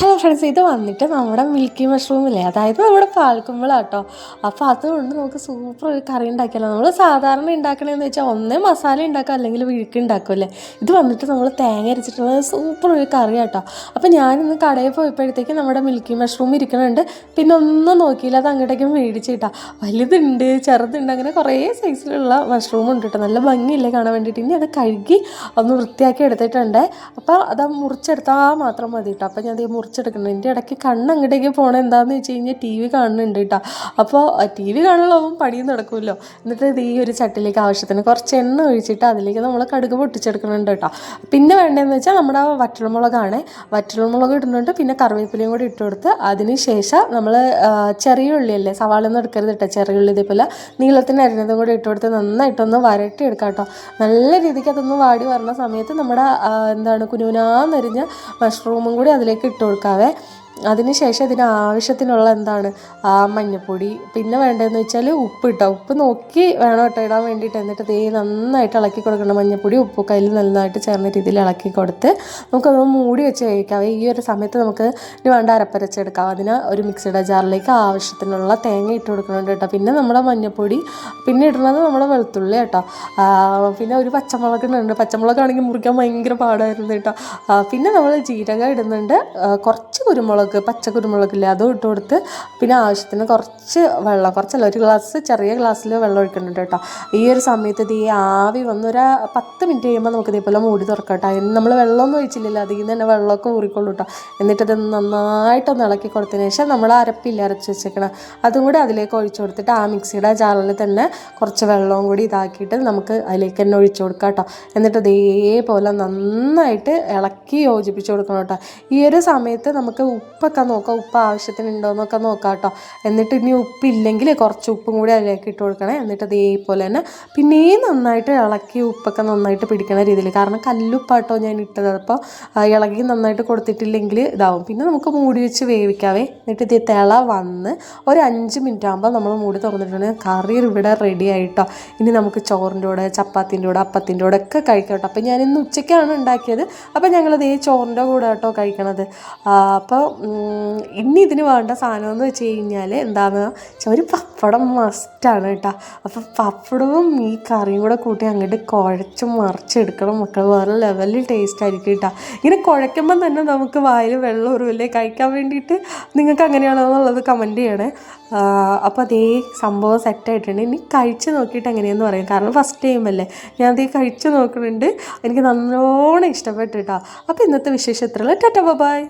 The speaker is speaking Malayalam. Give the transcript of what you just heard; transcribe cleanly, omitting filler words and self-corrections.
ഹലോ ഫ്രണ്ട്സ്, ഇത് വന്നിട്ട് നമ്മുടെ മിൽക്കി മഷ്റൂമില്ലേ, അതായത് നമ്മുടെ പാൽക്കുമ്പളാട്ടോ. അപ്പോൾ അതുകൊണ്ട് നമുക്ക് സൂപ്പർ ഒരു കറി ഉണ്ടാക്കിയല്ലോ. നമ്മൾ സാധാരണ ഉണ്ടാക്കണമെന്ന് വെച്ചാൽ ഒന്നേ മസാല ഉണ്ടാക്കുക അല്ലെങ്കിൽ വിഴുക്ക് ഉണ്ടാക്കുമല്ലേ. ഇത് വന്നിട്ട് നമ്മൾ തേങ്ങ അരച്ചിട്ടുള്ള സൂപ്പർ ഒരു കറി കേട്ടോ. അപ്പോൾ ഞാനിന്ന് കടയിൽ പോയപ്പോഴത്തേക്ക് നമ്മുടെ മിൽക്കി മഷ്റൂം ഇരിക്കണുണ്ട്. പിന്നെ ഒന്നും നോക്കിയില്ല, അത് അങ്ങോട്ടേക്കും മേടിച്ചിട്ടാ. വലുതുണ്ട്, ചെറുതുണ്ട്, അങ്ങനെ കുറേ സൈസിലുള്ള മഷ്റൂം ഉണ്ട് കേട്ടോ. നല്ല ഭംഗിയില്ലേ കാണാൻ വേണ്ടിയിട്ട്. ഇനി അത് കഴുകി ഒന്ന് വൃത്തിയാക്കി എടുത്തിട്ടുണ്ട്. അപ്പോൾ അത് മുറിച്ചെടുത്താൽ മാത്രം മതി കേട്ടോ. അപ്പോൾ ഞാൻ മുറിച്ചെടുക്കണം. എൻ്റെ ഇടയ്ക്ക് കണ്ണ് അങ്ങോട്ടേക്ക് പോകണം എന്താണെന്ന് വെച്ച് കഴിഞ്ഞാൽ ടി വി കാണുന്നുണ്ട് കേട്ടോ. അപ്പോൾ ടി വി കാണുള്ളവും പണിയും നടക്കുമല്ലോ. എന്നിട്ട് ഇത് ഈ ഒരു ചട്ടിലേക്ക് ആവശ്യത്തിന് കുറച്ച് എണ്ണ ഒഴിച്ചിട്ട് അതിലേക്ക് നമ്മൾ കടുക് പൊട്ടിച്ചെടുക്കുന്നുണ്ട് കേട്ടോ. പിന്നെ വേണ്ടതെന്ന് വെച്ചാൽ നമ്മുടെ വറ്റൽമുളകാണ്. വറ്റൽമുളക് ഇടുന്നുണ്ട്, പിന്നെ കറിവേപ്പിലയും കൂടി ഇട്ട് കൊടുത്ത് അതിന് ശേഷം നമ്മൾ ചെറിയ ഉള്ളിയല്ലേ, സവാളൊന്നും എടുക്കരുത് കേട്ടോ, ചെറിയ ഉള്ളി ഇതേപോലെ നീളത്തിന് അരിഞ്ഞതും കൂടി ഇട്ട് കൊടുത്ത് നന്നായിട്ടൊന്ന് വരട്ടി എടുക്കാം കേട്ടോ. നല്ല രീതിക്ക് അതൊന്ന് വാടി വരുന്ന സമയത്ത് നമ്മുടെ കുനുകുനാന്നരിഞ്ഞ മഷ്റൂമും കൂടി അതിലേക്ക് ഇട്ട് കൊടുക്കാവേ. അതിനുശേഷം ഇതിന് ആവശ്യത്തിനുള്ള മഞ്ഞൾപ്പൊടി, പിന്നെ വേണ്ടതെന്ന് വെച്ചാൽ ഉപ്പ് ഇട്ടോ. ഉപ്പ് നോക്കി വേണം കേട്ടോ ഇടാൻ വേണ്ടിയിട്ട്. എന്നിട്ട് ദേ നന്നായിട്ട് ഇളക്കി കൊടുക്കണം. മഞ്ഞൾപ്പൊടി ഉപ്പ് കയ്യിൽ നന്നായിട്ട് ചേർന്ന രീതിയിൽ ഇളക്കി കൊടുത്ത് നമുക്കതൊന്ന് മൂടി വെച്ച് കഴിക്കാവേ. ഈ ഒരു സമയത്ത് നമുക്ക് ഇനി വേണ്ട അരപ്പരച്ചെടുക്കാം. അതിന് ഒരു മിക്സിയുടെ ജാറിലേക്ക് ആവശ്യത്തിനുള്ള തേങ്ങ ഇട്ട് കൊടുക്കുന്നുണ്ട് കേട്ടോ. പിന്നെ നമ്മുടെ മഞ്ഞൾപ്പൊടി, പിന്നെ ഇടുന്നത് നമ്മുടെ വെളുത്തുള്ളി കേട്ടോ. പിന്നെ ഒരു പച്ചമുളക് ഇടുന്നുണ്ട്. പച്ചമുളകാണെങ്കിൽ മുറിക്കാൻ ഭയങ്കര പാടായിരുന്നു കേട്ടോ. പിന്നെ നമ്മൾ ജീരകം ഇടുന്നുണ്ട്, കുറച്ച് കുരുമുളക്, പച്ച കുരുമുളകില്ലേ, അതും ഇട്ട് കൊടുത്ത് പിന്നെ ആവശ്യത്തിന് കുറച്ച് വെള്ളം, കുറച്ചല്ല, ഒരു ഗ്ലാസ്, ചെറിയ ഗ്ലാസ്സിൽ വെള്ളം ഒഴിക്കുന്നുണ്ട് കേട്ടോ. ഈ ഒരു സമയത്ത് ഈ ആവി വന്ന് ഒരു 10 മിനിറ്റ് കഴിയുമ്പോൾ നമുക്ക് ഇതേപോലെ മൂടി തുറക്കാം കേട്ടോ. അതിന് നമ്മൾ വെള്ളമൊന്നും ഒഴിച്ചില്ലല്ലോ, അതിൽ നിന്ന് തന്നെ വെള്ളമൊക്കെ ഊറിക്കൊള്ളൂ കേട്ടോ. എന്നിട്ടത് നന്നായിട്ടൊന്ന് ഇളക്കി കൊടുത്തതിന് ശേഷം നമ്മൾ അരപ്പില്ല അരച്ച് വെച്ചേക്കണം, അതും കൂടി അതിലേക്ക് ഒഴിച്ചു കൊടുത്തിട്ട് ആ മിക്സിയുടെ ജാറിൽ തന്നെ കുറച്ച് വെള്ളവും കൂടി ഇതാക്കിയിട്ട് നമുക്ക് അതിലേക്ക് തന്നെ ഒഴിച്ചു കൊടുക്കാം കേട്ടോ. എന്നിട്ട് ഇതേപോലെ നന്നായിട്ട് ഇളക്കി യോജിപ്പിച്ച് കൊടുക്കണം കേട്ടോ. ഈ ഒരു സമയത്ത് നമുക്ക് ഉപ്പൊക്കെ നോക്കാം, ഉപ്പ് ആവശ്യത്തിനുണ്ടോ എന്നൊക്കെ നോക്കാം കേട്ടോ. എന്നിട്ട് ഇനി ഉപ്പില്ലെങ്കിൽ കുറച്ച് ഉപ്പും കൂടി അതിലേക്ക് ഇട്ട് കൊടുക്കണേ. എന്നിട്ട് അതേപോലെ തന്നെ പിന്നെയും നന്നായിട്ട് ഇളക്കി ഉപ്പൊക്കെ നന്നായിട്ട് പിടിക്കണ രീതിയിൽ, കാരണം കല്ലുപ്പാട്ടോ ഞാൻ ഇട്ടത്. അപ്പോൾ ഇളകി നന്നായിട്ട് കൊടുത്തിട്ടില്ലെങ്കിൽ ഇതാവും. പിന്നെ നമുക്ക് മൂടി വെച്ച് വേവിക്കാവേ. എന്നിട്ട് ഇത് തിള വന്ന് ഒരു 5 മിനിറ്റ് ആകുമ്പോൾ നമ്മൾ മൂടി തുറന്നിട്ടുണ്ടെങ്കിൽ കറി ഇവിടെ റെഡി ആയിട്ടോ. ഇനി നമുക്ക് ചോറിൻ്റെ കൂടെ, ചപ്പാത്തിൻ്റെ കൂടെ, അപ്പത്തിൻ്റെ കൂടെ ഒക്കെ കഴിക്കാം കേട്ടോ. അപ്പോൾ ഞാൻ ഇന്ന് ഉച്ചയ്ക്കാണ് ഉണ്ടാക്കിയത്. അപ്പോൾ ഞങ്ങളത് ഈ ചോറിൻ്റെ കൂടെ കേട്ടോ കഴിക്കണത്. അപ്പോൾ ഇനി ഇതിന് വേണ്ട സാധനം എന്ന് വെച്ച് കഴിഞ്ഞാൽ എന്താണെന്ന് വെച്ചാൽ ഒരു പപ്പടം മസ്റ്റാണ് കേട്ടോ. അപ്പം പപ്പടവും ഈ കറിയും കൂടെ കൂട്ടി അങ്ങോട്ട് കുഴച്ച് മറിച്ചെടുക്കണം മക്കൾ. വേറെ ലെവലിൽ ടേസ്റ്റ് ആയിരിക്കും കേട്ടോ. ഇങ്ങനെ കുഴയ്ക്കുമ്പം തന്നെ നമുക്ക് വായിൽ വെള്ളം ഉരുവില്ലേ. കഴിക്കാൻ വേണ്ടിയിട്ട് നിങ്ങൾക്ക് അങ്ങനെയാണോ എന്നുള്ളത് കമൻറ്റ് ചെയ്യണേ. അപ്പോൾ അതേ സംഭവം സെറ്റായിട്ടുണ്ട്. ഇനി കഴിച്ച് നോക്കിയിട്ട് എങ്ങനെയാണെന്ന് പറയും, കാരണം ഫസ്റ്റ് ടൈം അല്ലേ. ഞാൻ അതേ കഴിച്ച് നോക്കുന്നുണ്ട്, എനിക്ക് നല്ലോണം ഇഷ്ടപ്പെട്ടു കേട്ടോ. അപ്പോൾ ഇന്നത്തെ വിശേഷത്തിലുള്ള ടാറ്റാ ബൈ.